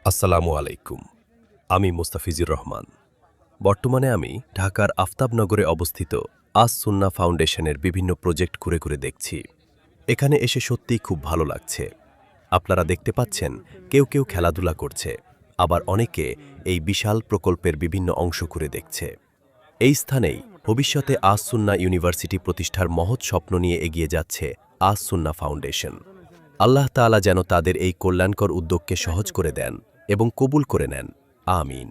আসসালামু আলাইকুম। আমি মোস্তাফিজুর রহমান। বর্তমানে আমি ঢাকার আফতাবনগরে অবস্থিত আস সুন্নাহ ফাউন্ডেশনের বিভিন্ন প্রজেক্ট ঘুরে ঘুরে দেখছি। এখানে এসে সত্যিই খুব ভালো লাগছে। আপনারা দেখতে পাচ্ছেন কেউ কেউ খেলাধুলা করছে, আবার অনেকে এই বিশাল প্রকল্পের বিভিন্ন অংশ ঘুরে দেখছে। এই স্থানেই ভবিষ্যতে আস সুন্নাহ ইউনিভার্সিটি প্রতিষ্ঠার মহৎ স্বপ্ন নিয়ে এগিয়ে যাচ্ছে আস সুন্নাহ ফাউন্ডেশন। আল্লাহ তাআলা যেন তাদের এই কল্যাণকর উদ্যোগকে সহজ করে দেন এবং কবুল করে নেন। আমিন।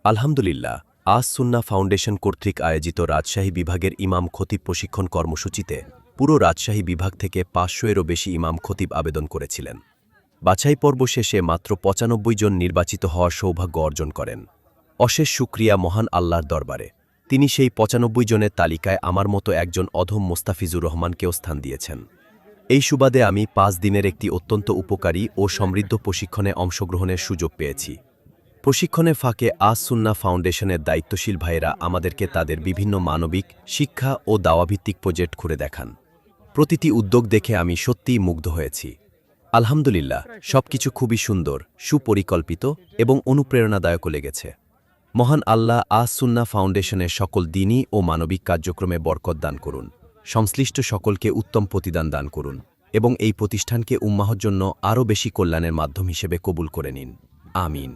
আলহামদুলিল্লাহ, আস সুন্নাহ ফাউন্ডেশন কর্তৃক আয়োজিত রাজশাহী বিভাগের ইমাম খতিব প্রশিক্ষণ কর্মসূচিতে পুরো রাজশাহী বিভাগ থেকে ৫০০-এরও বেশি ইমাম খতিব আবেদন করেছিলেন। বাছাই পর্ব শেষে মাত্র ৯৫ জন নির্বাচিত হওয়ার সৌভাগ্য অর্জন করেন। অশেষ শুকরিয়া মহান আল্লাহর দরবারে। তিনি সেই ৯৫ জনের তালিকায় আমার মতো একজন অধম মোস্তাফিজুর রহমানকেও স্থান দিয়েছেন। এই সুবাদে আমি ৫ দিনের একটি অত্যন্ত উপকারী ও সমৃদ্ধ প্রশিক্ষণে অংশগ্রহণের সুযোগ পেয়েছি। প্রশিক্ষণের ফাঁকে আস সুন্নাহ ফাউন্ডেশনের দায়িত্বশীল ভাইয়েরা আমাদেরকে তাদের বিভিন্ন মানবিক, শিক্ষা ও দাওয়াভিত্তিক প্রজেক্ট ঘুরে দেখান। প্রতিটি উদ্যোগ দেখে আমি সত্যিই মুগ্ধ হয়েছি। আলহামদুলিল্লাহ, সবকিছু খুবই সুন্দর, সুপরিকল্পিত এবং অনুপ্রেরণাদায়কও লেগেছে। মহান আল্লাহ আস সুন্নাহ ফাউন্ডেশনের সকল দ্বীনি ও মানবিক কার্যক্রমে বরকত দান করুন, সংশ্লিষ্ট সকলকে উত্তম প্রতিদান দান করুন এবং এই প্রতিষ্ঠানকে উম্মাহর জন্য আরও বেশি কল্যাণের মাধ্যম হিসেবে কবুল করে নিন। আমিন।